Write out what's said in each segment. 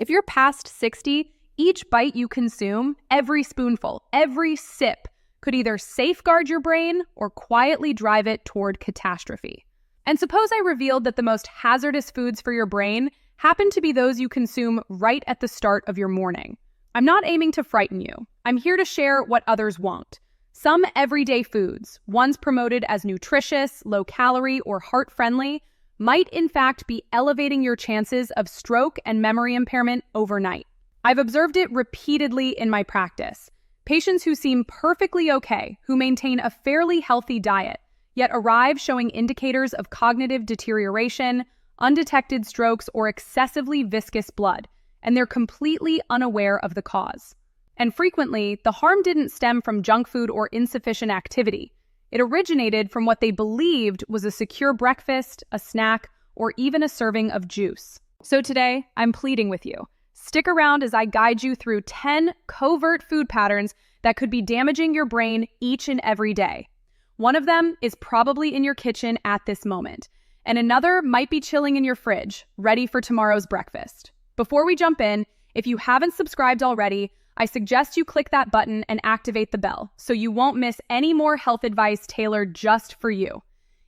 If you're past 60, each bite you consume, every spoonful, every sip, could either safeguard your brain or quietly drive it toward catastrophe. And suppose I revealed that the most hazardous foods for your brain happen to be those you consume right at the start of your morning. I'm not aiming to frighten you. I'm here to share what others won't. Some everyday foods, ones promoted as nutritious, low-calorie, or heart-friendly, might in fact be elevating your chances of stroke and memory impairment overnight. I've observed it repeatedly in my practice. Patients who seem perfectly okay, who maintain a fairly healthy diet, yet arrive showing indicators of cognitive deterioration, undetected strokes, or excessively viscous blood, and they're completely unaware of the cause. And frequently, the harm didn't stem from junk food or insufficient activity. It originated from what they believed was a secure breakfast, a snack, or even a serving of juice. So today, I'm pleading with you. Stick around as I guide you through 10 covert food patterns that could be damaging your brain each and every day. One of them is probably in your kitchen at this moment, and another might be chilling in your fridge, ready for tomorrow's breakfast. Before we jump in, if you haven't subscribed already, I suggest you click that button and activate the bell so you won't miss any more health advice tailored just for you.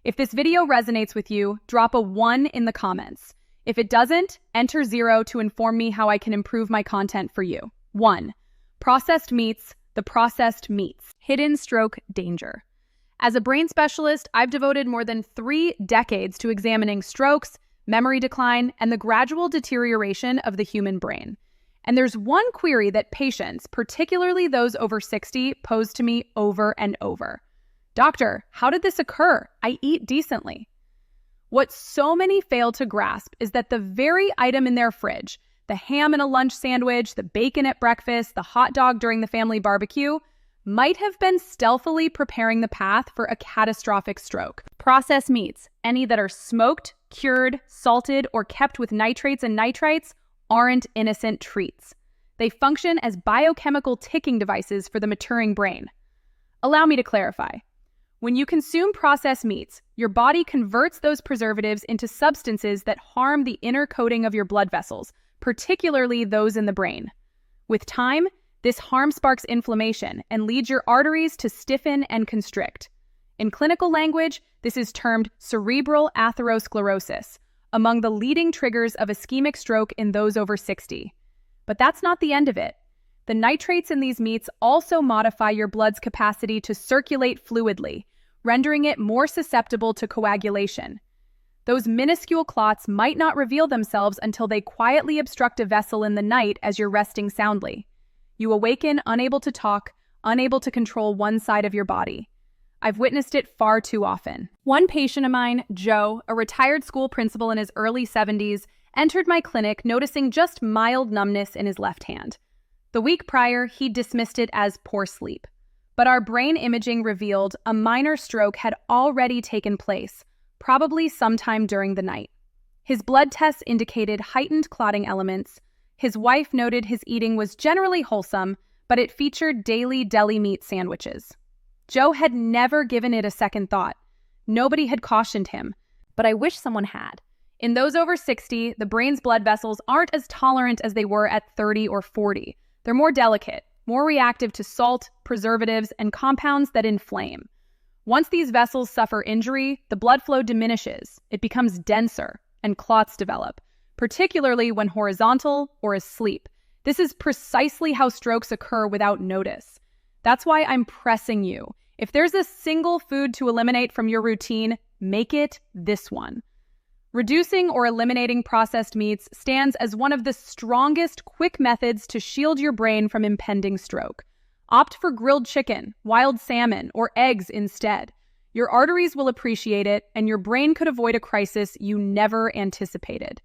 If this video resonates with you, drop a 1 in the comments. If it doesn't, enter 0 to inform me how I can improve my content for you. 1. Processed meats, the processed meats. Hidden stroke danger. As a brain specialist, I've devoted more than 3 decades to examining strokes, memory decline, and the gradual deterioration of the human brain. And there's one query that patients, particularly those over 60, pose to me over and over. Doctor, how did this occur? I eat decently. What so many fail to grasp is that the very item in their fridge, the ham in a lunch sandwich, the bacon at breakfast, the hot dog during the family barbecue, might have been stealthily preparing the path for a catastrophic stroke. Processed meats, any that are smoked, cured, salted, or kept with nitrates and nitrites, aren't innocent treats. They function as biochemical ticking devices for the maturing brain. Allow me to clarify. When you consume processed meats, your body converts those preservatives into substances that harm the inner coating of your blood vessels, particularly those in the brain. With time, this harm sparks inflammation and leads your arteries to stiffen and constrict. In clinical language, this is termed cerebral atherosclerosis, among the leading triggers of ischemic stroke in those over 60. But that's not the end of it. The nitrates in these meats also modify your blood's capacity to circulate fluidly, rendering it more susceptible to coagulation. Those minuscule clots might not reveal themselves until they quietly obstruct a vessel in the night as you're resting soundly. You awaken unable to talk, unable to control one side of your body. I've witnessed it far too often. One patient of mine, Joe, a retired school principal in his early 70s, entered my clinic noticing just mild numbness in his left hand. The week prior, he dismissed it as poor sleep. But our brain imaging revealed a minor stroke had already taken place, probably sometime during the night. His blood tests indicated heightened clotting elements. His wife noted his eating was generally wholesome, but it featured daily deli meat sandwiches. Joe had never given it a second thought. Nobody had cautioned him, but I wish someone had. In those over 60, the brain's blood vessels aren't as tolerant as they were at 30 or 40. They're more delicate, more reactive to salt, preservatives, and compounds that inflame. Once these vessels suffer injury, the blood flow diminishes, it becomes denser, and clots develop, particularly when horizontal or asleep. This is precisely how strokes occur without notice. That's why I'm pressing you. If there's a single food to eliminate from your routine, make it this one. Reducing or eliminating processed meats stands as one of the strongest quick methods to shield your brain from impending stroke. Opt for grilled chicken, wild salmon, or eggs instead. Your arteries will appreciate it, and your brain could avoid a crisis you never anticipated.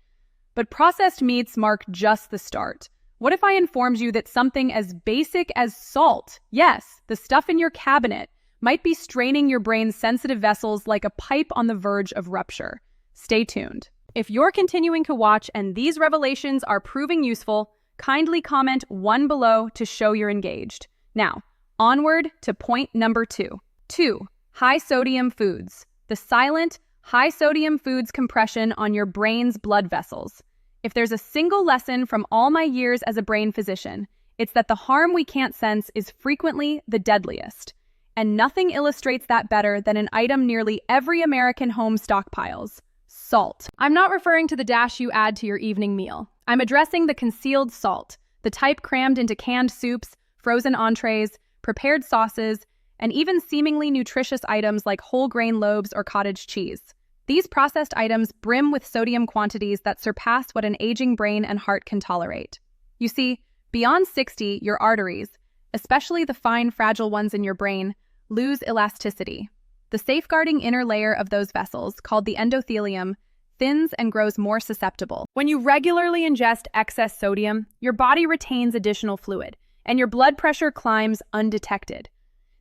But processed meats mark just the start. What if I informed you that something as basic as salt, yes, the stuff in your cabinet, might be straining your brain's sensitive vessels like a pipe on the verge of rupture? Stay tuned. If you're continuing to watch and these revelations are proving useful, kindly comment 1 below to show you're engaged. Now, onward to point number 2. 2. High-sodium foods. The silent, high-sodium foods compression on your brain's blood vessels. If there's a single lesson from all my years as a brain physician, it's that the harm we can't sense is frequently the deadliest. And nothing illustrates that better than an item nearly every American home stockpiles: salt. I'm not referring to the dash you add to your evening meal. I'm addressing the concealed salt, the type crammed into canned soups, frozen entrees, prepared sauces, and even seemingly nutritious items like whole grain loaves or cottage cheese. These processed items brim with sodium quantities that surpass what an aging brain and heart can tolerate. You see, beyond 60, your arteries, especially the fine, fragile ones in your brain, lose elasticity. The safeguarding inner layer of those vessels, called the endothelium, thins and grows more susceptible. When you regularly ingest excess sodium, your body retains additional fluid, and your blood pressure climbs undetected.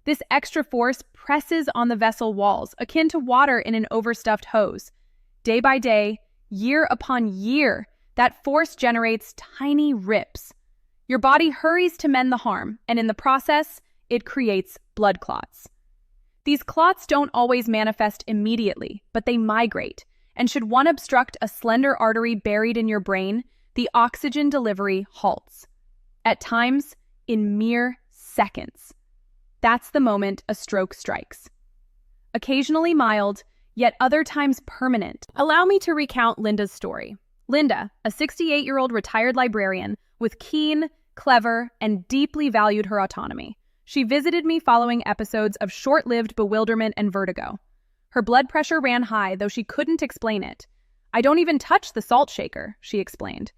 This extra force presses on the vessel walls, akin to water in an overstuffed hose. Day by day, year upon year, that force generates tiny rips. Your body hurries to mend the harm, and in the process, it creates blood clots. These clots don't always manifest immediately, but they migrate, and should one obstruct a slender artery buried in your brain, the oxygen delivery halts. At times, in mere seconds. That's the moment a stroke strikes. Occasionally mild, yet other times permanent. Allow me to recount Linda's story. Linda, a 68-year-old retired librarian with keen, clever, and deeply valued her autonomy. She visited me following episodes of short-lived bewilderment and vertigo. Her blood pressure ran high, though she couldn't explain it. "I don't even touch the salt shaker," she explained.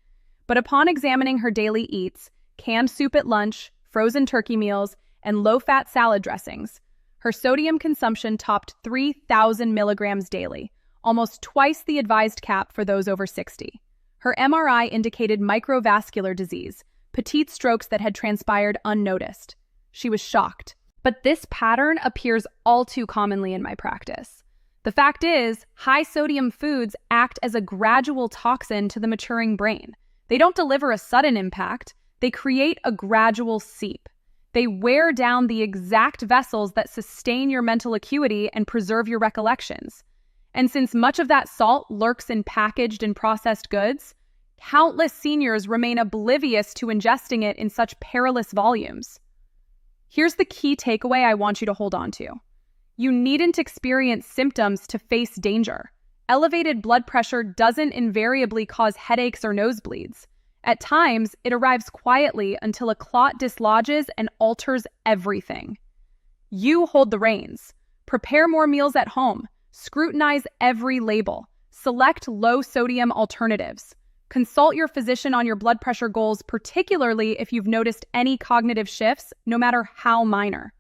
But upon examining her daily eats, canned soup at lunch, frozen turkey meals, and low-fat salad dressings, her sodium consumption topped 3,000 milligrams daily, almost twice the advised cap for those over 60. Her MRI indicated microvascular disease, petite strokes that had transpired unnoticed. She was shocked. But this pattern appears all too commonly in my practice. The fact is, high-sodium foods act as a gradual toxin to the maturing brain. They don't deliver a sudden impact. They create a gradual seep. They wear down the exact vessels that sustain your mental acuity and preserve your recollections. And since much of that salt lurks in packaged and processed goods, countless seniors remain oblivious to ingesting it in such perilous volumes. Here's the key takeaway I want you to hold on to. You needn't experience symptoms to face danger. Elevated blood pressure doesn't invariably cause headaches or nosebleeds. At times, it arrives quietly until a clot dislodges and alters everything. You hold the reins. Prepare more meals at home. Scrutinize every label. Select low-sodium alternatives. Consult your physician on your blood pressure goals, particularly if you've noticed any cognitive shifts, no matter how minor.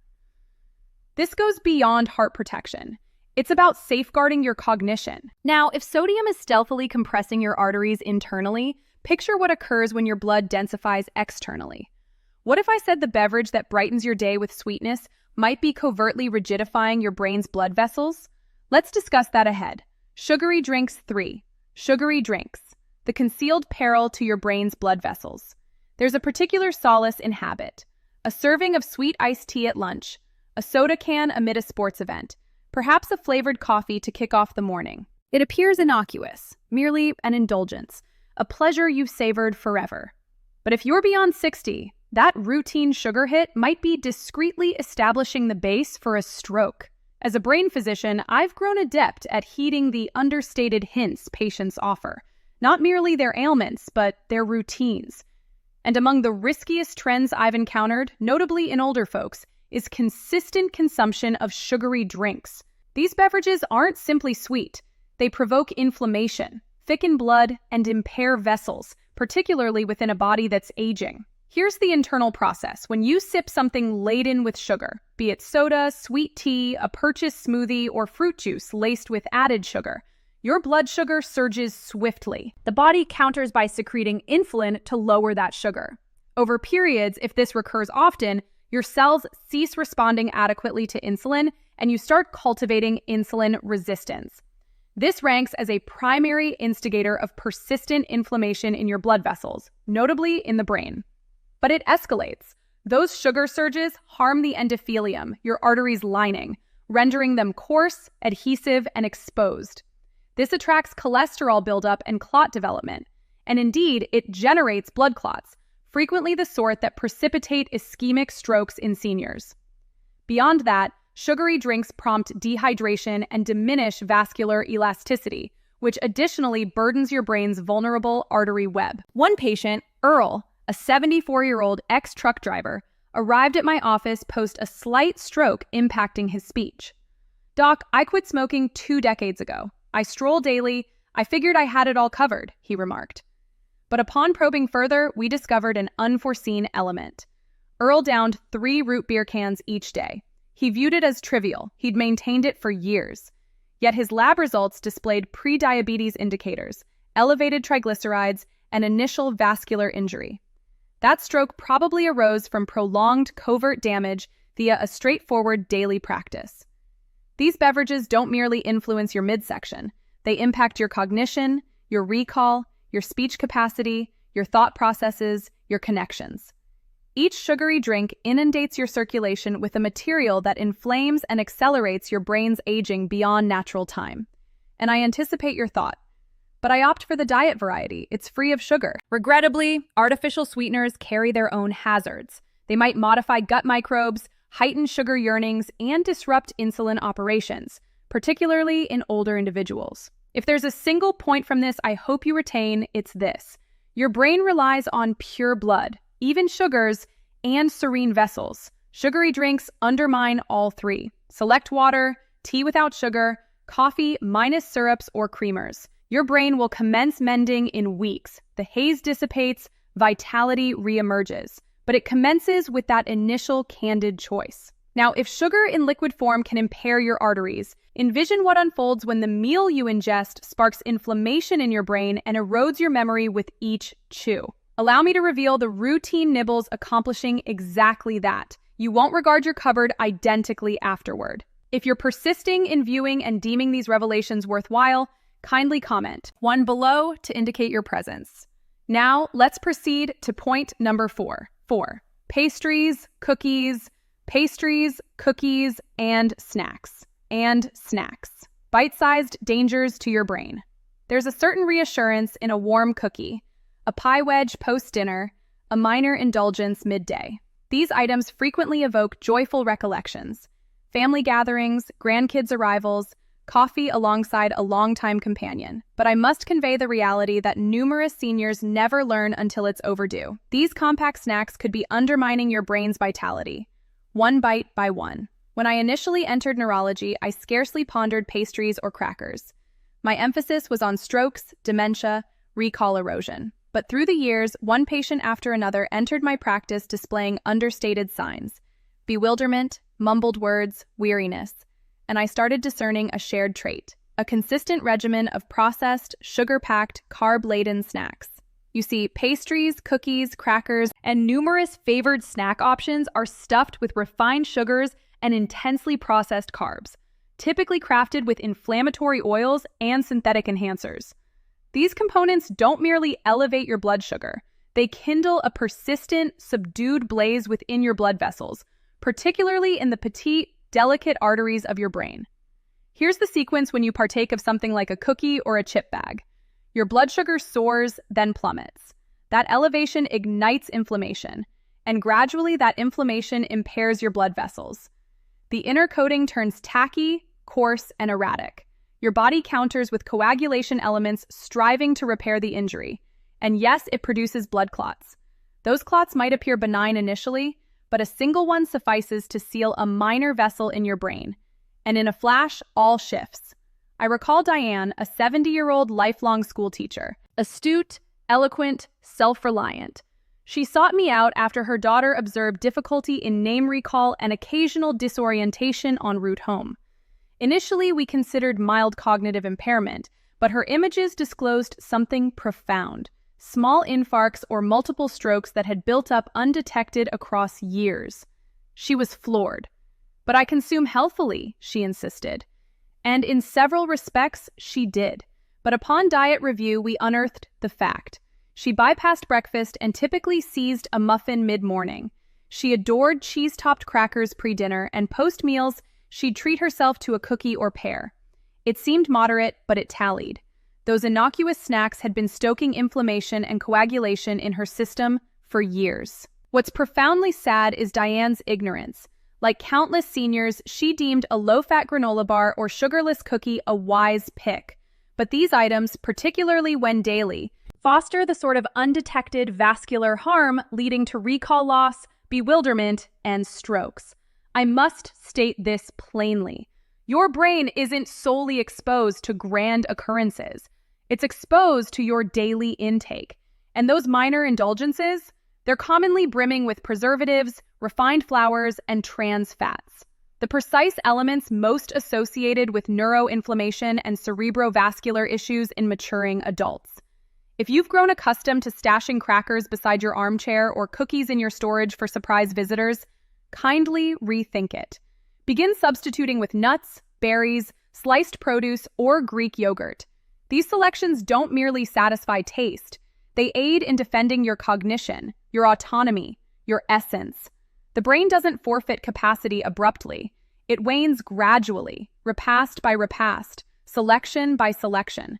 This goes beyond heart protection. It's about safeguarding your cognition. Now, if sodium is stealthily compressing your arteries internally, picture what occurs when your blood densifies externally. What if I said the beverage that brightens your day with sweetness might be covertly rigidifying your brain's blood vessels? Let's discuss that ahead. Sugary drinks 3. Sugary drinks. The concealed peril to your brain's blood vessels. There's a particular solace in habit. A serving of sweet iced tea at lunch, a soda can amid a sports event, perhaps a flavored coffee to kick off the morning. It appears innocuous, merely an indulgence, a pleasure you've savored forever. But if you're beyond 60, that routine sugar hit might be discreetly establishing the base for a stroke. As a brain physician, I've grown adept at heeding the understated hints patients offer. Not merely their ailments, but their routines. And among the riskiest trends I've encountered, notably in older folks, is consistent consumption of sugary drinks. These beverages aren't simply sweet. They provoke inflammation, thicken blood, and impair vessels, particularly within a body that's aging. Here's the internal process. When you sip something laden with sugar, be it soda, sweet tea, a purchased smoothie, or fruit juice laced with added sugar, your blood sugar surges swiftly. The body counters by secreting insulin to lower that sugar. Over periods, if this recurs often, your cells cease responding adequately to insulin, and you start cultivating insulin resistance. This ranks as a primary instigator of persistent inflammation in your blood vessels, notably in the brain. But it escalates. Those sugar surges harm the endothelium, your arteries' lining, rendering them coarse, adhesive, and exposed. This attracts cholesterol buildup and clot development. and indeed, it generates blood clots, frequently the sort that precipitate ischemic strokes in seniors. Beyond that, sugary drinks prompt dehydration and diminish vascular elasticity, which additionally burdens your brain's vulnerable artery web. One patient, Earl, a 74-year-old ex-truck driver, arrived at my office post a slight stroke impacting his speech. "Doc, I quit smoking 2 decades ago. I stroll daily. I figured I had it all covered," he remarked. But upon probing further, we discovered an unforeseen element. Earl downed 3 root beer cans each day. He viewed it as trivial. He'd maintained it for years. Yet his lab results displayed pre-diabetes indicators, elevated triglycerides, and initial vascular injury. That stroke probably arose from prolonged covert damage via a straightforward daily practice. These beverages don't merely influence your midsection. They impact your cognition, your recall, your speech capacity, your thought processes, your connections. Each sugary drink inundates your circulation with a material that inflames and accelerates your brain's aging beyond natural time. And I anticipate your thought, but I opt for the diet variety. It's free of sugar. Regrettably, artificial sweeteners carry their own hazards. They might modify gut microbes, heighten sugar yearnings, and disrupt insulin operations, particularly in older individuals. If there's a single point from this I hope you retain, it's this. Your brain relies on pure blood, even sugars, and serene vessels. Sugary drinks undermine all 3. Select water, tea without sugar, coffee minus syrups or creamers. Your brain will commence mending in weeks. The haze dissipates, vitality reemerges. But it commences with that initial candid choice. Now, if sugar in liquid form can impair your arteries, envision what unfolds when the meal you ingest sparks inflammation in your brain and erodes your memory with each chew. Allow me to reveal the routine nibbles accomplishing exactly that. You won't regard your cupboard identically afterward. If you're persisting in viewing and deeming these revelations worthwhile, kindly comment 1 below to indicate your presence. Now, let's proceed to point number 4. 4. Pastries, cookies, and snacks. Bite-sized dangers to your brain. There's a certain reassurance in a warm cookie, a pie wedge post-dinner, a minor indulgence midday. These items frequently evoke joyful recollections. Family gatherings, grandkids' arrivals, coffee alongside a longtime companion. But I must convey the reality that numerous seniors never learn until it's overdue. These compact snacks could be undermining your brain's vitality, one bite by one. When I initially entered neurology, I scarcely pondered pastries or crackers. My emphasis was on strokes, dementia, recall erosion. But through the years, one patient after another entered my practice displaying understated signs: bewilderment, mumbled words, weariness. And I started discerning a shared trait, a consistent regimen of processed, sugar-packed, carb-laden snacks. You see, pastries, cookies, crackers, and numerous favored snack options are stuffed with refined sugars and intensely processed carbs, typically crafted with inflammatory oils and synthetic enhancers. These components don't merely elevate your blood sugar, they kindle a persistent, subdued blaze within your blood vessels, particularly in the petite, delicate arteries of your brain. Here's the sequence when you partake of something like a cookie or a chip bag. Your blood sugar soars, then plummets. That elevation ignites inflammation, and gradually that inflammation impairs your blood vessels. The inner coating turns tacky, coarse, and erratic. Your body counters with coagulation elements striving to repair the injury. And yes, it produces blood clots. Those clots might appear benign initially, but a single one suffices to seal a minor vessel in your brain. And in a flash, all shifts. I recall Diane, a 70-year-old lifelong school teacher, astute, eloquent, self-reliant. She sought me out after her daughter observed difficulty in name recall and occasional disorientation en route home. Initially, we considered mild cognitive impairment, but her images disclosed something profound: small infarcts or multiple strokes that had built up undetected across years. She was floored. "But I consume healthfully," she insisted. And in several respects, she did. But upon diet review, we unearthed the fact. She bypassed breakfast and typically seized a muffin mid-morning. She adored cheese-topped crackers pre-dinner, and post-meals, she'd treat herself to a cookie or pear. It seemed moderate, but it tallied. Those innocuous snacks had been stoking inflammation and coagulation in her system for years. What's profoundly sad is Diane's ignorance. Like countless seniors, she deemed a low-fat granola bar or sugarless cookie a wise pick. But these items, particularly when daily, foster the sort of undetected vascular harm leading to recall loss, bewilderment, and strokes. I must state this plainly. Your brain isn't solely exposed to grand occurrences. It's exposed to your daily intake. And those minor indulgences, they're commonly brimming with preservatives, refined flours, and trans fats. The precise elements most associated with neuroinflammation and cerebrovascular issues in maturing adults. If you've grown accustomed to stashing crackers beside your armchair or cookies in your storage for surprise visitors, kindly rethink it. Begin substituting with nuts, berries, sliced produce, or Greek yogurt. These selections don't merely satisfy taste. They aid in defending your cognition, your autonomy, your essence. The brain doesn't forfeit capacity abruptly. It wanes gradually, repast by repast, selection by selection.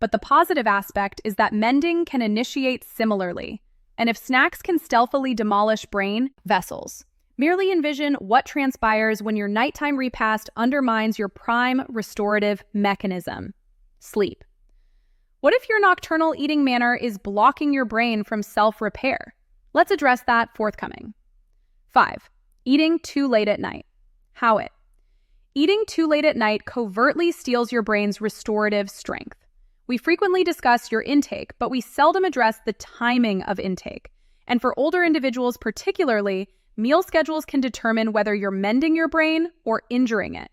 But the positive aspect is that mending can initiate similarly. And if snacks can stealthily demolish brain vessels, merely envision what transpires when your nighttime repast undermines your prime restorative mechanism: sleep. What if your nocturnal eating manner is blocking your brain from self-repair? Let's address that forthcoming. 5. Eating too late at night. How it? Eating too late at night covertly steals your brain's restorative strength. We frequently discuss your intake, but we seldom address the timing of intake. And for older individuals particularly, meal schedules can determine whether you're mending your brain or injuring it.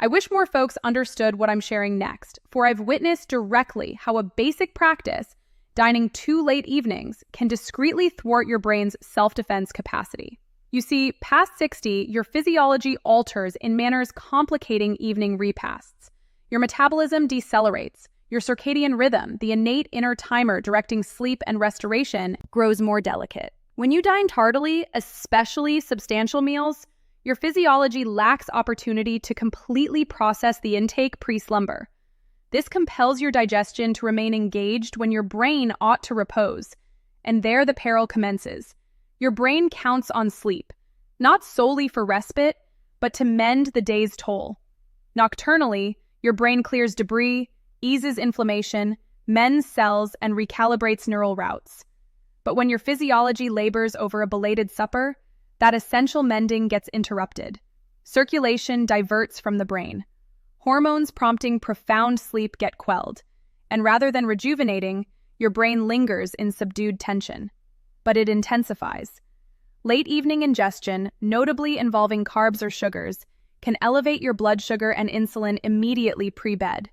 I wish more folks understood what I'm sharing next, for I've witnessed directly how a basic practice, dining too late evenings, can discreetly thwart your brain's self-defense capacity. You see, past 60, your physiology alters in manners complicating evening repasts. Your metabolism decelerates. Your circadian rhythm, the innate inner timer directing sleep and restoration, grows more delicate. When you dine tardily, especially substantial meals, your physiology lacks opportunity to completely process the intake pre-slumber. This compels your digestion to remain engaged when your brain ought to repose. And there the peril commences. Your brain counts on sleep, not solely for respite, but to mend the day's toll. Nocturnally, your brain clears debris, eases inflammation, mends cells, and recalibrates neural routes. But when your physiology labors over a belated supper, that essential mending gets interrupted. Circulation diverts from the brain. Hormones prompting profound sleep get quelled. And rather than rejuvenating, your brain lingers in subdued tension. But it intensifies. Late evening ingestion, notably involving carbs or sugars, can elevate your blood sugar and insulin immediately pre-bed.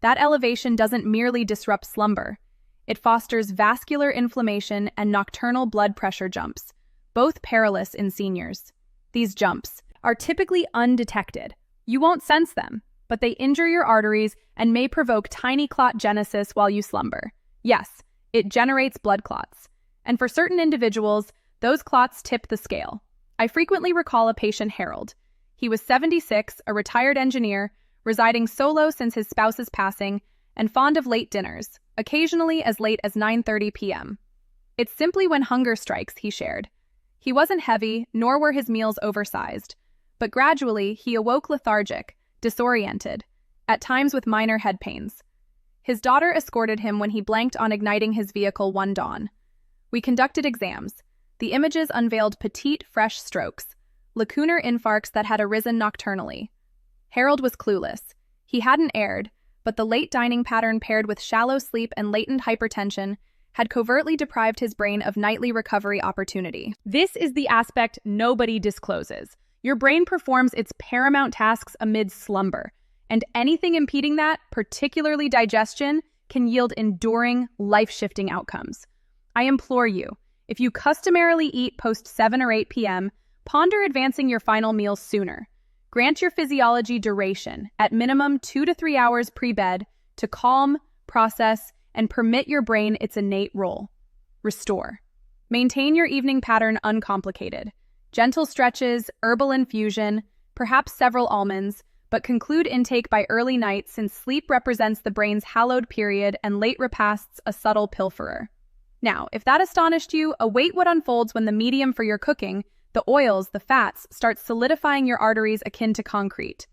That elevation doesn't merely disrupt slumber. It fosters vascular inflammation and nocturnal blood pressure jumps, both perilous in seniors. These jumps are typically undetected. You won't sense them, but they injure your arteries and may provoke tiny clot genesis while you slumber. Yes, it generates blood clots. And for certain individuals, those clots tip the scale. I frequently recall a patient, Harold. He was 76, a retired engineer, residing solo since his spouse's passing, and fond of late dinners, occasionally as late as 9:30 p.m. It's simply when hunger strikes, he shared. He wasn't heavy, nor were his meals oversized, but gradually he awoke lethargic, disoriented, at times with minor head pains. His daughter escorted him when he blanked on igniting his vehicle one dawn. We conducted exams. The images unveiled petite, fresh strokes, lacunar infarcts that had arisen nocturnally. Harold was clueless. He hadn't erred, but the late dining pattern paired with shallow sleep and latent hypertension had covertly deprived his brain of nightly recovery opportunity. This is the aspect nobody discloses. Your brain performs its paramount tasks amid slumber, and anything impeding that, particularly digestion, can yield enduring, life-shifting outcomes. I implore you, if you customarily eat post 7 or 8 p.m., ponder advancing your final meal sooner. Grant your physiology duration, at minimum 2 to 3 hours pre-bed, to calm, process, and permit your brain its innate role. Restore. Maintain your evening pattern uncomplicated. Gentle stretches, herbal infusion, perhaps several almonds, but conclude intake by early night since sleep represents the brain's hallowed period and late repasts a subtle pilferer. Now, if that astonished you, await what unfolds when the medium for your cooking, the oils, the fats, starts solidifying your arteries akin to concrete.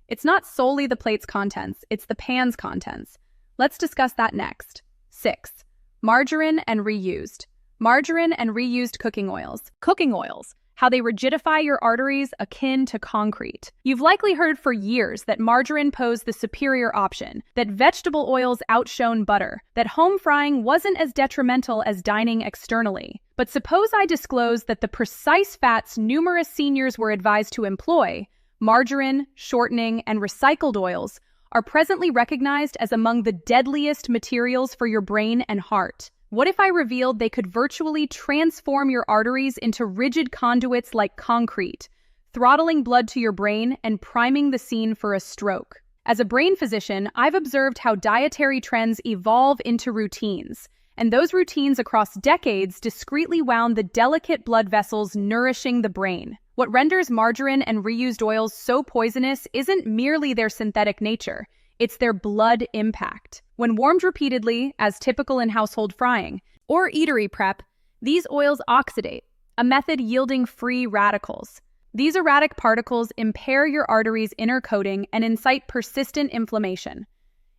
It's not solely the plate's contents, it's the pan's contents. Let's discuss that next. 6. Margarine and reused. Margarine and reused cooking oils. Cooking oils, how they rigidify your arteries akin to concrete. You've likely heard for years that margarine posed the superior option, that vegetable oils outshone butter, that home frying wasn't as detrimental as dining externally. But suppose I disclose that the precise fats numerous seniors were advised to employ, margarine, shortening, and recycled oils, are presently recognized as among the deadliest materials for your brain and heart. What if I revealed they could virtually transform your arteries into rigid conduits like concrete, throttling blood to your brain and priming the scene for a stroke? As a brain physician, I've observed how dietary trends evolve into routines, and those routines across decades discreetly wound the delicate blood vessels nourishing the brain. What renders margarine and reused oils so poisonous isn't merely their synthetic nature, it's their blood impact. When warmed repeatedly, as typical in household frying, or eatery prep, these oils oxidate, a method yielding free radicals. These erratic particles impair your arteries' inner coating and incite persistent inflammation.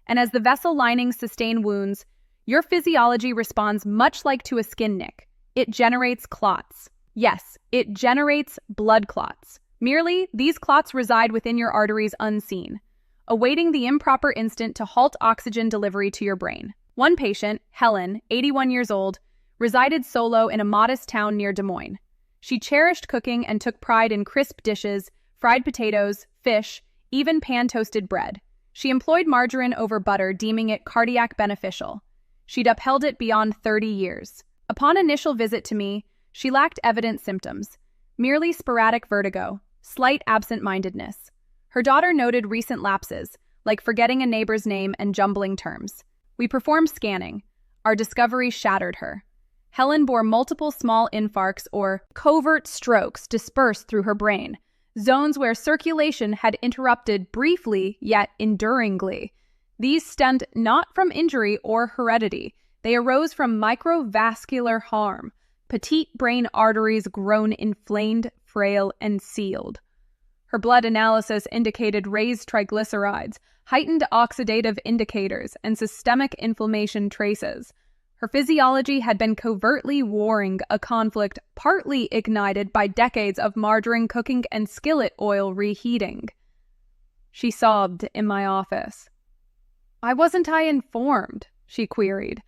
And as the vessel linings sustain wounds, your physiology responds much like to a skin nick. It generates clots. Yes, it generates blood clots. Merely, these clots reside within your arteries unseen, awaiting the improper instant to halt oxygen delivery to your brain. One patient, Helen, 81 years old, resided solo in a modest town near Des Moines. She cherished cooking and took pride in crisp dishes, fried potatoes, fish, even pan-toasted bread. She employed margarine over butter, deeming it cardiac beneficial. She'd upheld it beyond 30 years. Upon initial visit to me, she lacked evident symptoms, merely sporadic vertigo, slight absent-mindedness. Her daughter noted recent lapses, like forgetting a neighbor's name and jumbling terms. We performed scanning. Our discovery shattered her. Helen bore multiple small infarcts or covert strokes dispersed through her brain, zones where circulation had interrupted briefly yet enduringly. These stemmed not from injury or heredity. They arose from microvascular harm, petite brain arteries grown inflamed, frail, and sealed. Her blood analysis indicated raised triglycerides, heightened oxidative indicators, and systemic inflammation traces. Her physiology had been covertly warring a conflict partly ignited by decades of margarine cooking and skillet oil reheating. She sobbed in my office. "Why wasn't I informed?" she queried.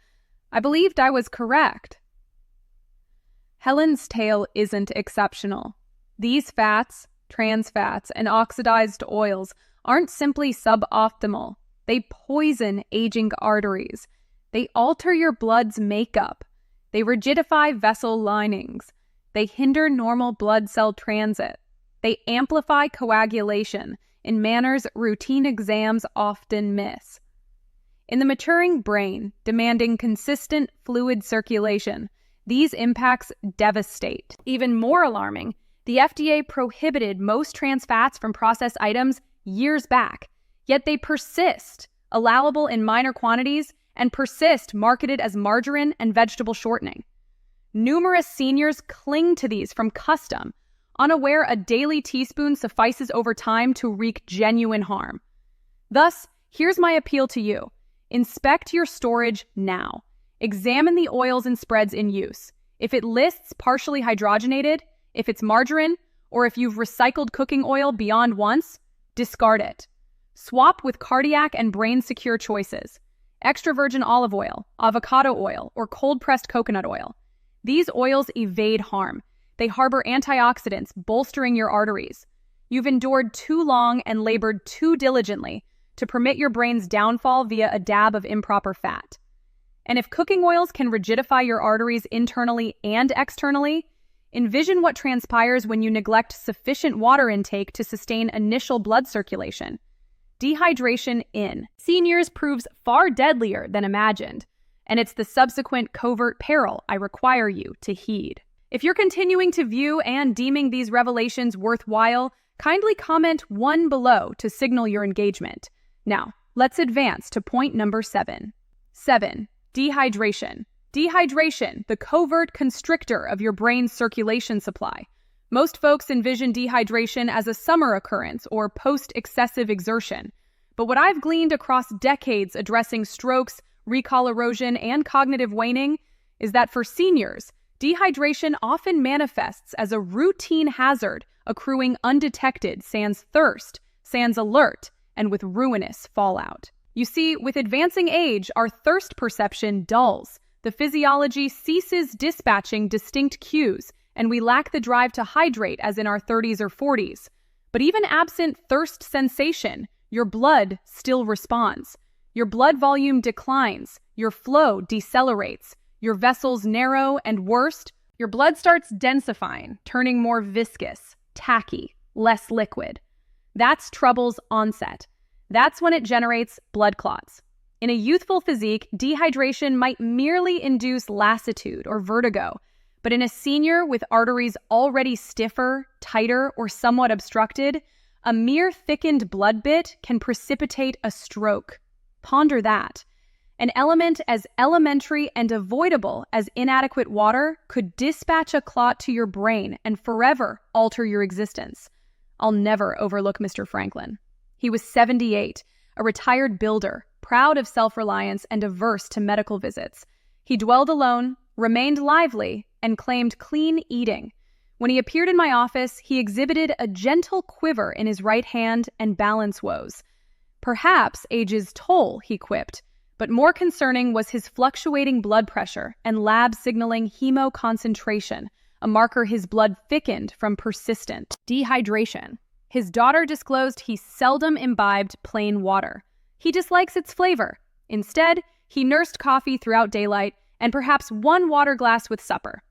"I believed I was correct." Helen's tale isn't exceptional. These fats, trans fats, and oxidized oils aren't simply suboptimal. They poison aging arteries. They alter your blood's makeup. They rigidify vessel linings. They hinder normal blood cell transit. They amplify coagulation in manners routine exams often miss. In the maturing brain, demanding consistent fluid circulation, these impacts devastate. Even more alarming, the FDA prohibited most trans fats from processed items years back, yet they persist, allowable in minor quantities, and persist marketed as margarine and vegetable shortening. Numerous seniors cling to these from custom, unaware a daily teaspoon suffices over time to wreak genuine harm. Thus, here's my appeal to you. Inspect your storage now. Examine the oils and spreads in use. If it lists partially hydrogenated, if it's margarine, or if you've recycled cooking oil beyond once, discard it. Swap with cardiac and brain-secure choices. Extra virgin olive oil, avocado oil, or cold-pressed coconut oil. These oils evade harm. They harbor antioxidants, bolstering your arteries. You've endured too long and labored too diligently to permit your brain's downfall via a dab of improper fat. And if cooking oils can rigidify your arteries internally and externally, envision what transpires when you neglect sufficient water intake to sustain initial blood circulation. Dehydration in seniors proves far deadlier than imagined, and it's the subsequent covert peril I require you to heed. If you're continuing to view and deeming these revelations worthwhile, Kindly comment 1 below to signal your engagement. Now, let's advance to point number 7. 7. Dehydration. Dehydration, the covert constrictor of your brain's circulation supply. Most folks envision dehydration as a summer occurrence or post-excessive exertion. But what I've gleaned across decades addressing strokes, recall erosion, and cognitive waning is that for seniors, dehydration often manifests as a routine hazard accruing undetected, sans thirst, sans alert, and with ruinous fallout. You see, with advancing age, our thirst perception dulls. The physiology ceases dispatching distinct cues, and we lack the drive to hydrate as in our 30s or 40s. But even absent thirst sensation, your blood still responds. Your blood volume declines, your flow decelerates, your vessels narrow, and worst, your blood starts densifying, turning more viscous, tacky, less liquid. That's trouble's onset. That's when it generates blood clots. In a youthful physique, dehydration might merely induce lassitude or vertigo, but in a senior with arteries already stiffer, tighter, or somewhat obstructed, a mere thickened blood bit can precipitate a stroke. Ponder that. An element as elementary and avoidable as inadequate water could dispatch a clot to your brain and forever alter your existence. I'll never overlook Mr. Franklin. He was 78, a retired builder, proud of self-reliance and averse to medical visits. He dwelled alone, remained lively, and claimed clean eating. When he appeared in my office, he exhibited a gentle quiver in his right hand and balance woes. Perhaps age's toll, he quipped, but more concerning was his fluctuating blood pressure and lab signaling hemoconcentration, a marker his blood thickened from persistent dehydration. His daughter disclosed he seldom imbibed plain water. He dislikes its flavor. Instead, he nursed coffee throughout daylight and perhaps 1 water glass with supper.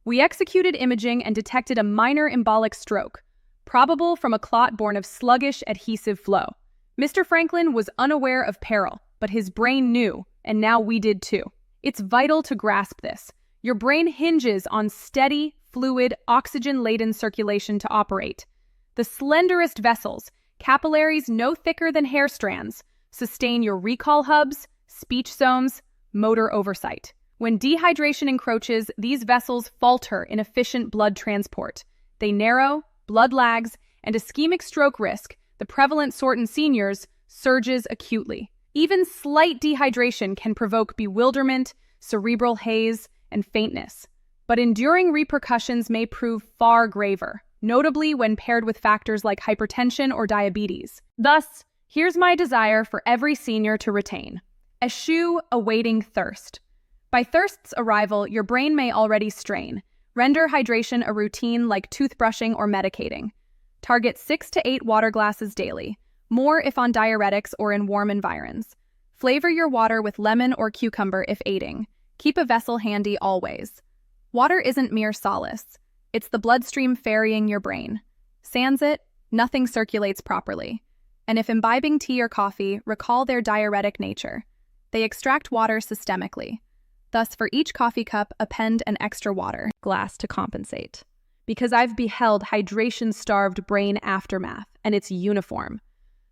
We executed imaging and detected a minor embolic stroke, probable from a clot born of sluggish adhesive flow. Mr. Franklin was unaware of peril, but his brain knew, and now we did too. It's vital to grasp this. Your brain hinges on steady, fluid, oxygen-laden circulation to operate. The slenderest vessels, capillaries no thicker than hair strands, sustain your recall hubs, speech zones, motor oversight. When dehydration encroaches, these vessels falter in efficient blood transport. They narrow, blood lags, and ischemic stroke risk, the prevalent sort in seniors, surges acutely. Even slight dehydration can provoke bewilderment, cerebral haze, and faintness. But enduring repercussions may prove far graver, notably when paired with factors like hypertension or diabetes. Thus, here's my desire for every senior to retain. Eschew awaiting thirst. By thirst's arrival, your brain may already strain. Render hydration a routine like toothbrushing or medicating. Target 6 to 8 water glasses daily, more if on diuretics or in warm environs. Flavor your water with lemon or cucumber if aiding. Keep a vessel handy always. Water isn't mere solace. It's the bloodstream ferrying your brain. Sans it, nothing circulates properly. And if imbibing tea or coffee, recall their diuretic nature. They extract water systemically. Thus, for each coffee cup, append an extra water glass to compensate. Because I've beheld hydration-starved brain aftermath, and it's uniform.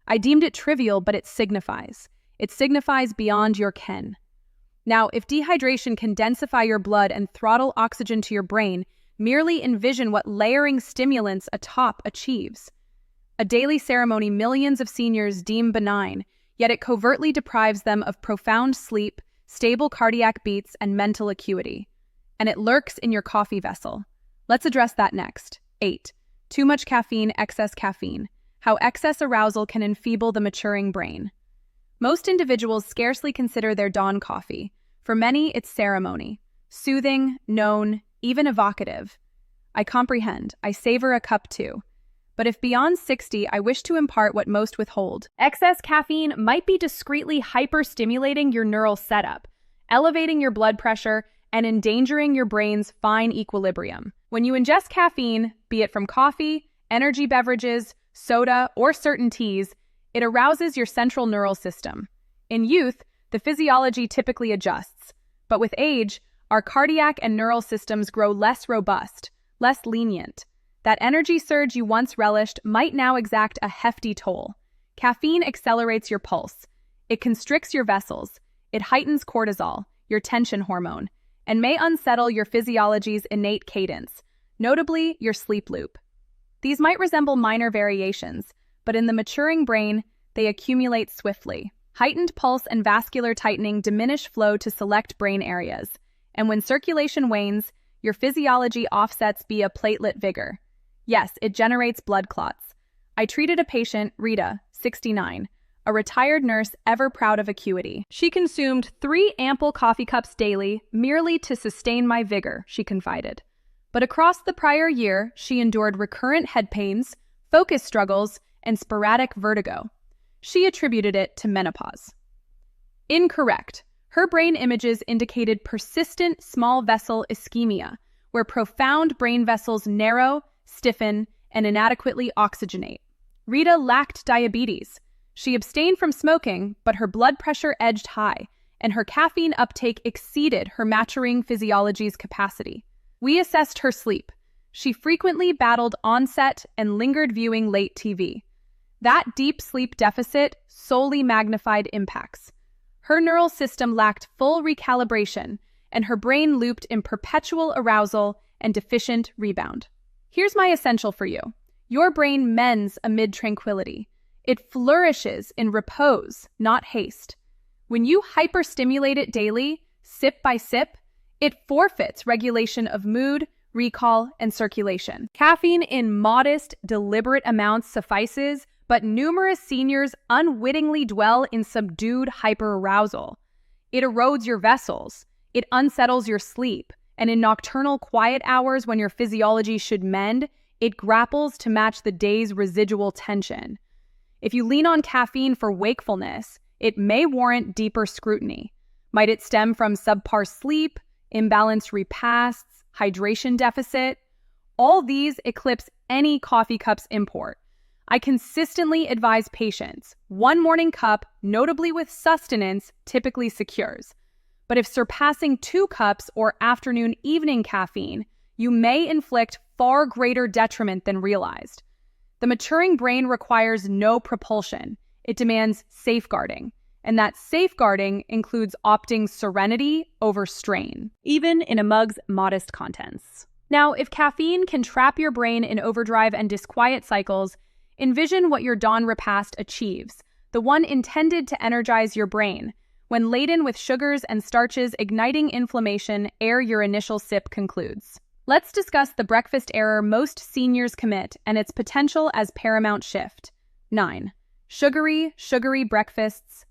I deemed it trivial, but it signifies. It signifies beyond your ken. Now, if dehydration can densify your blood and throttle oxygen to your brain, merely envision what layering stimulants atop achieves. A daily ceremony millions of seniors deem benign, yet it covertly deprives them of profound sleep, stable cardiac beats, and mental acuity. And it lurks in your coffee vessel. Let's address that next. 8. Too much caffeine, excess caffeine. How excess arousal can enfeeble the maturing brain. Most individuals scarcely consider their dawn coffee. For many, it's ceremony. Soothing, known, even evocative. I comprehend. I savor a cup too. But if beyond 60, I wish to impart what most withhold. Excess caffeine might be discreetly hyper-stimulating your neural setup, elevating your blood pressure, and endangering your brain's fine equilibrium. When you ingest caffeine, be it from coffee, energy beverages, soda, or certain teas, it arouses your central neural system. In youth, the physiology typically adjusts, but with age, our cardiac and neural systems grow less robust, less lenient. That energy surge you once relished might now exact a hefty toll. Caffeine accelerates your pulse. It constricts your vessels. It heightens cortisol, your tension hormone, and may unsettle your physiology's innate cadence, notably your sleep loop. These might resemble minor variations, but in the maturing brain, they accumulate swiftly. Heightened pulse and vascular tightening diminish flow to select brain areas, and when circulation wanes, your physiology offsets via platelet vigor. Yes, it generates blood clots. I treated a patient, Rita, 69, a retired nurse ever proud of acuity. She consumed 3 ample coffee cups daily merely to sustain my vigor, she confided. But across the prior year, she endured recurrent head pains, focus struggles, and sporadic vertigo. She attributed it to menopause. Incorrect. Her brain images indicated persistent small vessel ischemia, where profound brain vessels narrow, stiffen, and inadequately oxygenate. Rita lacked diabetes. She abstained from smoking, but her blood pressure edged high, and her caffeine uptake exceeded her maturing physiology's capacity. We assessed her sleep. She frequently battled onset and lingered viewing late TV. That deep sleep deficit solely magnified impacts. Her neural system lacked full recalibration, and her brain looped in perpetual arousal and deficient rebound. Here's my essential for you. Your brain mends amid tranquility. It flourishes in repose, not haste. When you hyperstimulate it daily, sip by sip, it forfeits regulation of mood, recall, and circulation. Caffeine in modest, deliberate amounts suffices, but numerous seniors unwittingly dwell in subdued hyperarousal. It erodes your vessels, it unsettles your sleep, and in nocturnal quiet hours when your physiology should mend, it grapples to match the day's residual tension. If you lean on caffeine for wakefulness, it may warrant deeper scrutiny. Might it stem from subpar sleep, imbalanced repasts, hydration deficit? All these eclipse any coffee cup's import. I consistently advise patients, 1 morning cup, notably with sustenance, typically secures. But if surpassing 2 cups or afternoon-evening caffeine, you may inflict far greater detriment than realized. The maturing brain requires no propulsion. It demands safeguarding. And that safeguarding includes opting serenity over strain, even in a mug's modest contents. Now, if caffeine can trap your brain in overdrive and disquiet cycles, envision what your dawn repast achieves, the one intended to energize your brain, when laden with sugars and starches igniting inflammation ere your initial sip concludes. Let's discuss the breakfast error most seniors commit and its potential as paramount shift. 9. Sugary breakfasts.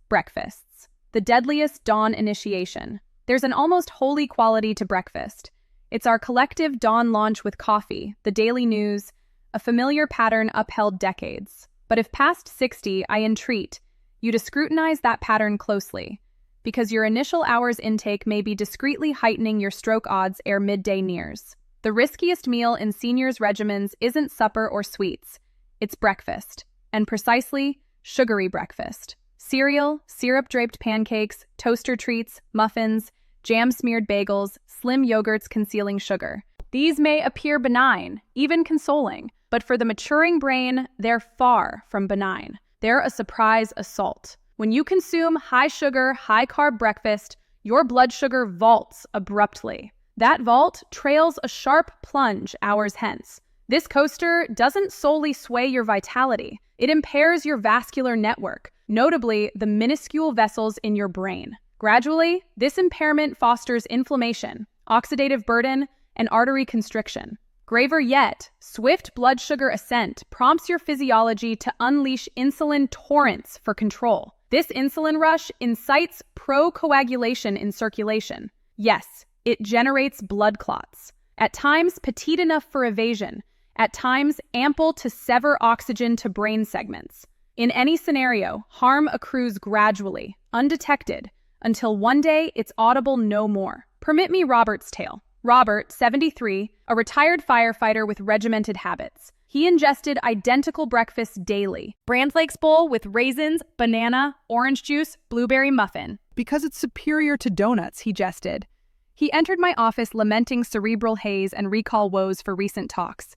The deadliest dawn initiation. There's an almost holy quality to breakfast. It's our collective dawn launch with coffee, the daily news, a familiar pattern upheld decades. But if past 60, I entreat you to scrutinize that pattern closely, because your initial hour's intake may be discreetly heightening your stroke odds ere midday nears. The riskiest meal in seniors' regimens isn't supper or sweets, it's breakfast, and precisely sugary breakfast. Cereal, syrup-draped pancakes, toaster treats, muffins, jam-smeared bagels, slim yogurts concealing sugar. These may appear benign, even consoling, but for the maturing brain, they're far from benign. They're a surprise assault. When you consume high-sugar, high-carb breakfast, your blood sugar vaults abruptly. That vault trails a sharp plunge hours hence. This coaster doesn't solely sway your vitality. It impairs your vascular network, notably the minuscule vessels in your brain. Gradually, this impairment fosters inflammation, oxidative burden, and artery constriction. Graver yet, swift blood sugar ascent prompts your physiology to unleash insulin torrents for control. This insulin rush incites procoagulation in circulation. Yes, it generates blood clots, at times petite enough for evasion, at times ample to sever oxygen to brain segments. In any scenario, harm accrues gradually, undetected, until one day it's audible no more. Permit me Robert's tale. Robert, 73, a retired firefighter with regimented habits. He ingested identical breakfasts daily. Bran Flakes bowl with raisins, banana, orange juice, blueberry muffin. Because it's superior to donuts, he jested. He entered my office lamenting cerebral haze and recall woes for recent talks.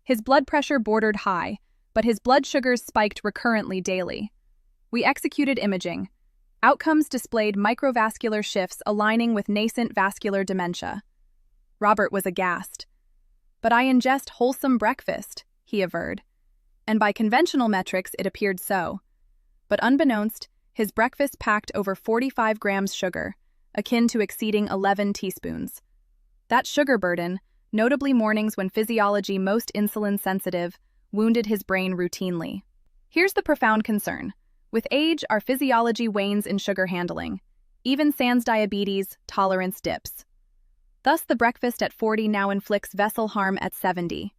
His blood pressure bordered high, but his blood sugars spiked recurrently daily. We executed imaging. Outcomes displayed microvascular shifts aligning with nascent vascular dementia. Robert was aghast. "But I ingest wholesome breakfast," he averred. And by conventional metrics, it appeared so. But unbeknownst, his breakfast packed over 45 grams sugar, akin to exceeding 11 teaspoons. That sugar burden, notably mornings when physiology most insulin-sensitive, wounded his brain routinely. Here's the profound concern. With age, our physiology wanes in sugar handling. Even sans diabetes, tolerance dips. Thus, the breakfast at 40 now inflicts vessel harm at 70.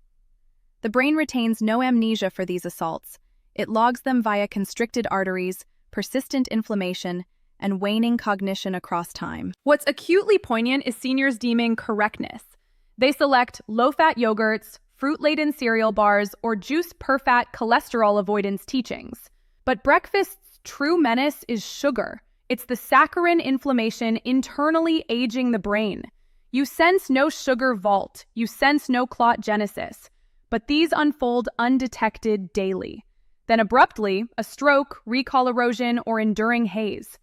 The brain retains no amnesia for these assaults. It logs them via constricted arteries, persistent inflammation, and waning cognition across time. What's acutely poignant is seniors deeming correctness. They select low-fat yogurts, fruit-laden cereal bars, or juice-per-fat cholesterol avoidance teachings. But breakfast's true menace is sugar. It's the saccharine inflammation internally aging the brain. You sense no sugar vault, you sense no clot genesis, but these unfold undetected daily. Then abruptly, a stroke, recall erosion, or enduring haze.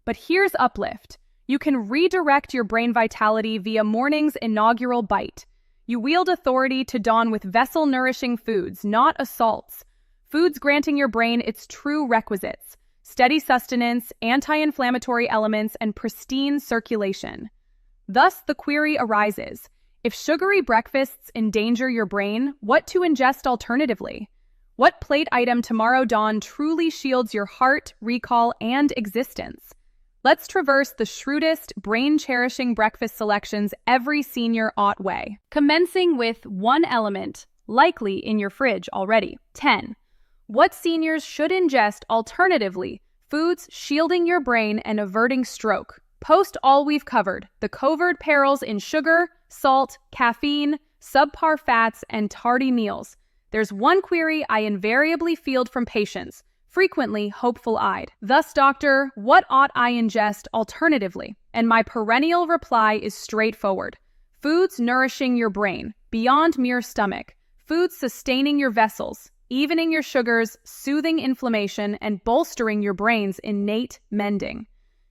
But here's uplift. You can redirect your brain vitality via morning's inaugural bite. You wield authority to dawn with vessel-nourishing foods, not assaults. Foods granting your brain its true requisites: steady sustenance, anti-inflammatory elements, and pristine circulation. Thus, the query arises: if sugary breakfasts endanger your brain, what to ingest alternatively? What plate item tomorrow dawn truly shields your heart, recall, and existence? Let's traverse the shrewdest, brain-cherishing breakfast selections every senior ought weigh. Commencing with one element, likely in your fridge already. 10. What seniors should ingest alternatively, foods shielding your brain and averting stroke. Post all we've covered, the covert perils in sugar, salt, caffeine, subpar fats, and tardy meals. There's one query I invariably field from patients, frequently hopeful-eyed. Thus, doctor, what ought I ingest alternatively? And my perennial reply is straightforward. Foods nourishing your brain, beyond mere stomach. Foods sustaining your vessels, evening your sugars, soothing inflammation, and bolstering your brain's innate mending.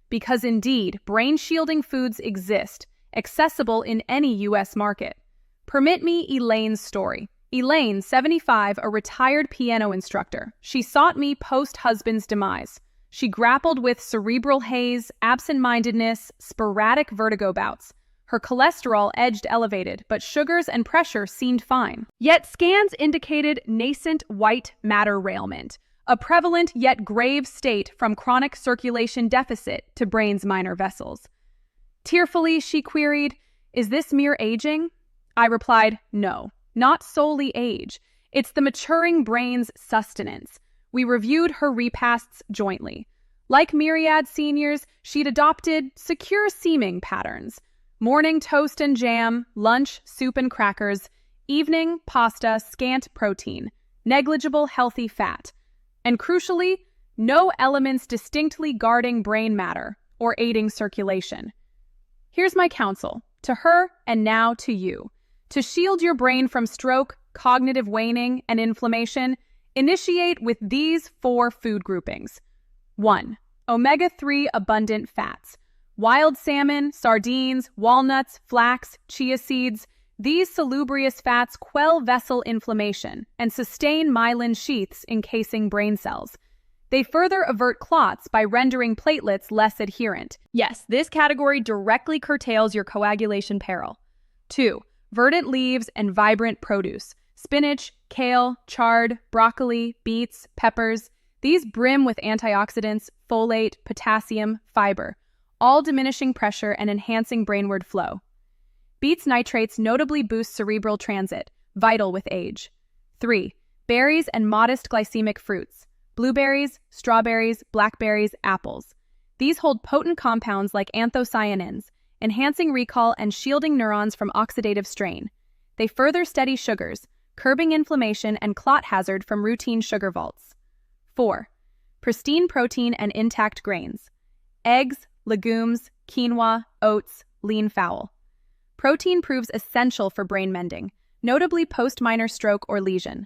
Because indeed, brain-shielding foods exist, accessible in any U.S. market. Permit me Elaine's story. Elaine, 75, a retired piano instructor. She sought me post-husband's demise. She grappled with cerebral haze, absent-mindedness, sporadic vertigo bouts. Her cholesterol edged elevated, but sugars and pressure seemed fine. Yet scans indicated nascent white matter ailment, a prevalent yet grave state from chronic circulation deficit to brain's minor vessels. Tearfully, she queried, "Is this mere aging?" I replied, "No. Not solely age. It's the maturing brain's sustenance." We reviewed her repasts jointly. Like myriad seniors, she'd adopted secure-seeming patterns. Morning toast and jam, lunch soup and crackers, evening pasta, scant protein, negligible healthy fat, and crucially, no elements distinctly guarding brain matter or aiding circulation. Here's my counsel, to her and now to you. To shield your brain from stroke, cognitive waning, and inflammation, initiate with these 4 food groupings. 1. Omega-3 abundant fats. Wild salmon, sardines, walnuts, flax, chia seeds. These salubrious fats quell vessel inflammation and sustain myelin sheaths encasing brain cells. They further avert clots by rendering platelets less adherent. Yes, this category directly curtails your coagulation peril. 2. Verdant leaves and vibrant produce. Spinach, kale, chard, broccoli, beets, peppers. These brim with antioxidants, folate, potassium, fiber, all diminishing pressure and enhancing brainward flow. Beets nitrates notably boost cerebral transit, vital with age. 3. Berries and modest glycemic fruits. Blueberries, strawberries, blackberries, apples. These hold potent compounds like anthocyanins, enhancing recall and shielding neurons from oxidative strain. They further steady sugars, curbing inflammation and clot hazard from routine sugar vaults. 4. Pristine protein and intact grains. Eggs, legumes, quinoa, oats, lean fowl. Protein proves essential for brain mending. notably post-minor stroke or lesion.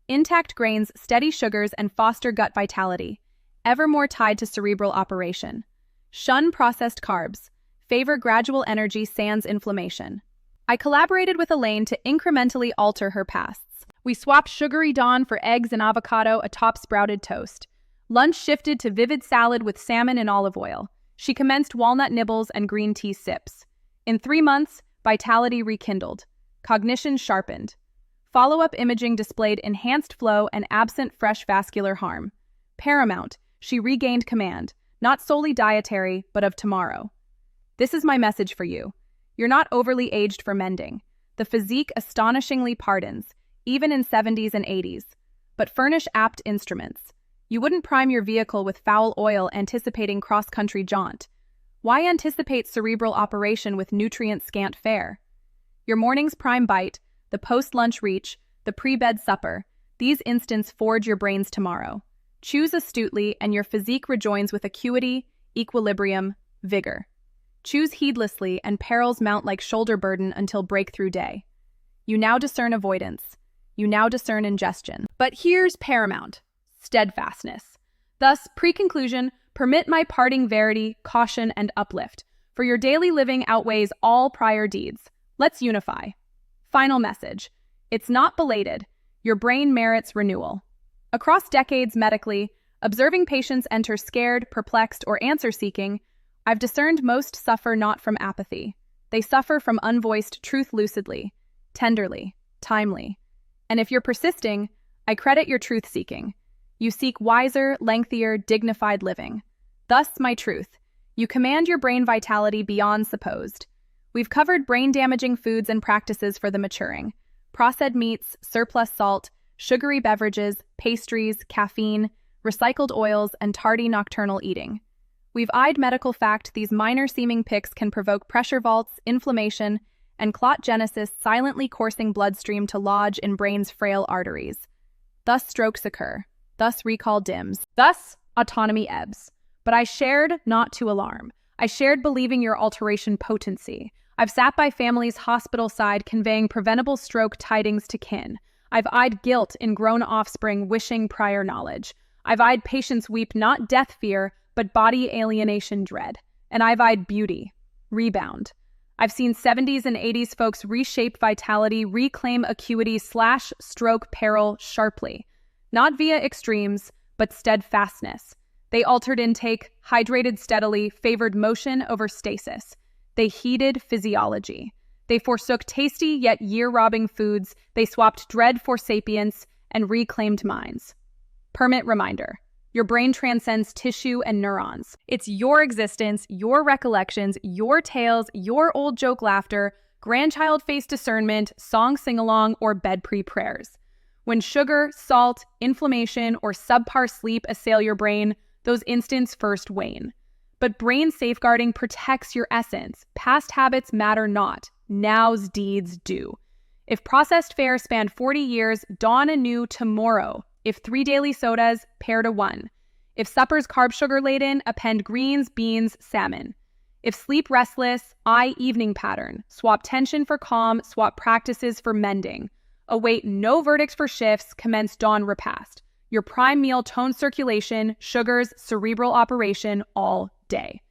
Intact grains steady sugars and foster gut vitality, ever more tied to cerebral operation. Shun processed carbs. Favor gradual energy sans inflammation. I collaborated with Elaine to incrementally alter her pasts. We swapped sugary dawn for eggs and avocado atop sprouted toast. Lunch shifted to vivid salad with salmon and olive oil. She commenced walnut nibbles and green tea sips. In 3 months, vitality rekindled. Cognition sharpened. Follow-up imaging displayed enhanced flow and absent fresh vascular harm. Paramount, she regained command, not solely dietary, but of tomorrow. This is my message for you. You're not overly aged for mending. The physique astonishingly pardons, even in 70s and 80s. But furnish apt instruments. You wouldn't prime your vehicle with foul oil anticipating cross-country jaunt. Why anticipate cerebral operation with nutrient-scant fare? Your morning's prime bite, the post-lunch reach, the pre-bed supper, these instants forge your brain's tomorrow. Choose astutely and your physique rejoins with acuity, equilibrium, vigor. Choose heedlessly and perils mount like shoulder burden until breakthrough day. You now discern avoidance. You now discern ingestion. But here's paramount. Steadfastness. Thus, pre-conclusion, permit my parting verity, caution, and uplift, for your daily living outweighs all prior deeds. Let's unify. Final message. It's not belated. Your brain merits renewal. Across decades medically, observing patients enter scared, perplexed, or answer-seeking, I've discerned most suffer not from apathy. They suffer from unvoiced truth lucidly, tenderly, timely. And if you're persisting, I credit your truth-seeking. You seek wiser, lengthier, dignified living. Thus, my truth. You command your brain vitality beyond supposed. We've covered brain-damaging foods and practices for the maturing. Processed meats, surplus salt, sugary beverages, pastries, caffeine, recycled oils, and tardy nocturnal eating. We've eyed medical fact these minor-seeming picks can provoke pressure vaults, inflammation, and clot genesis silently coursing bloodstream to lodge in brain's frail arteries. Thus strokes occur. Thus recall dims. Thus autonomy ebbs. But I shared not to alarm. I shared believing your alteration potency. I've sat by families' hospital side conveying preventable stroke tidings to kin. I've eyed guilt in grown offspring wishing prior knowledge. I've eyed patients weep not death fear, but body alienation dread. And I've eyed beauty, rebound. I've seen 70s and 80s folks reshape vitality, reclaim acuity / stroke peril sharply. Not via extremes, but steadfastness. They altered intake, hydrated steadily, favored motion over stasis. They heeded physiology. They forsook tasty yet year-robbing foods. They swapped dread for sapience and reclaimed minds. Permit reminder. Your brain transcends tissue and neurons. It's your existence, your recollections, your tales, your old joke laughter, grandchild face discernment, song sing-along, or bed pre-prayers. When sugar, salt, inflammation, or subpar sleep assail your brain, those instants first wane. But brain safeguarding protects your essence. Past habits matter not. Now's deeds do. If processed fare spanned 40 years, dawn anew tomorrow. If 3 daily sodas, pair to 1. If supper's carb-sugar-laden, append greens, beans, salmon. If sleep restless, eye evening pattern. Swap tension for calm, swap practices for mending. Await no verdicts for shifts, commence dawn repast. Your prime meal tones circulation, sugars, cerebral operation all day.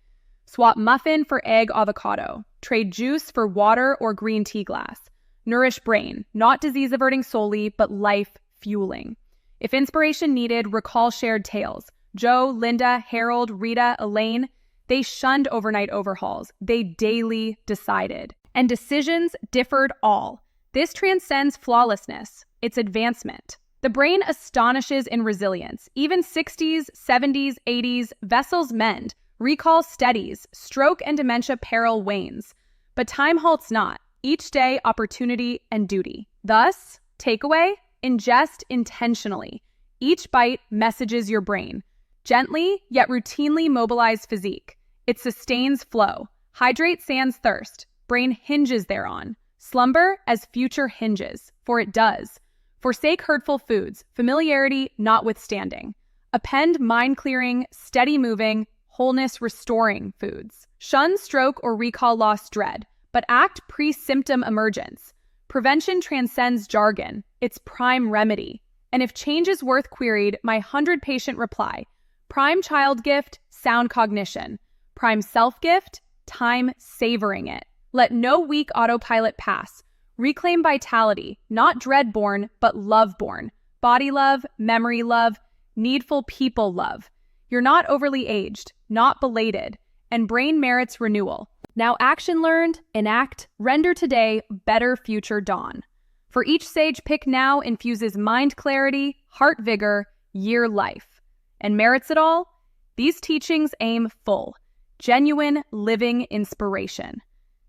Swap muffin for egg avocado. Trade juice for water or green tea glass. Nourish brain, not disease averting solely, but life fueling. If inspiration needed, recall shared tales. Joe, Linda, Harold, Rita, Elaine, they shunned overnight overhauls. They daily decided. And decisions differed all. This transcends flawlessness. It's advancement. The brain astonishes in resilience. Even 60s, 70s, 80s, vessels mend. Recall steadies. Stroke and dementia peril wanes. But time halts not. Each day, opportunity and duty. Thus, takeaway, ingest intentionally. Each bite messages your brain. Gently, yet routinely mobilize physique. It sustains flow. Hydrate sans thirst. Brain hinges thereon. Slumber as future hinges, for it does. Forsake hurtful foods, familiarity notwithstanding. Append mind-clearing, steady-moving, wholeness-restoring foods. Shun stroke or recall loss dread, but act pre-symptom emergence. Prevention transcends jargon. It's prime remedy. And if change is worth queried, my 100-patient reply: prime child gift, sound cognition. Prime self gift, time savoring it. Let no weak autopilot pass. Reclaim vitality, not dread-born, but love-born. Body love, memory love, needful people love. You're not overly aged, not belated, and brain merits renewal. Now action learned, enact, render today, better future dawn. For each sage pick now infuses mind clarity, heart vigor, year life. And merits it all? These teachings aim full. Genuine, living inspiration.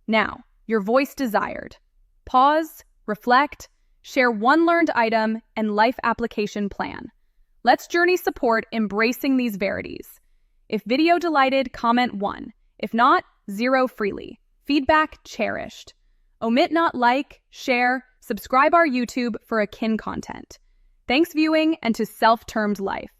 Now, your voice desired. Pause, reflect, share one learned item and life application plan. Let's journey support embracing these verities. If video delighted, comment 1. If not, 0 freely. Feedback cherished. Omit not like, share, subscribe our YouTube for akin content. Thanks viewing and to self-termed life.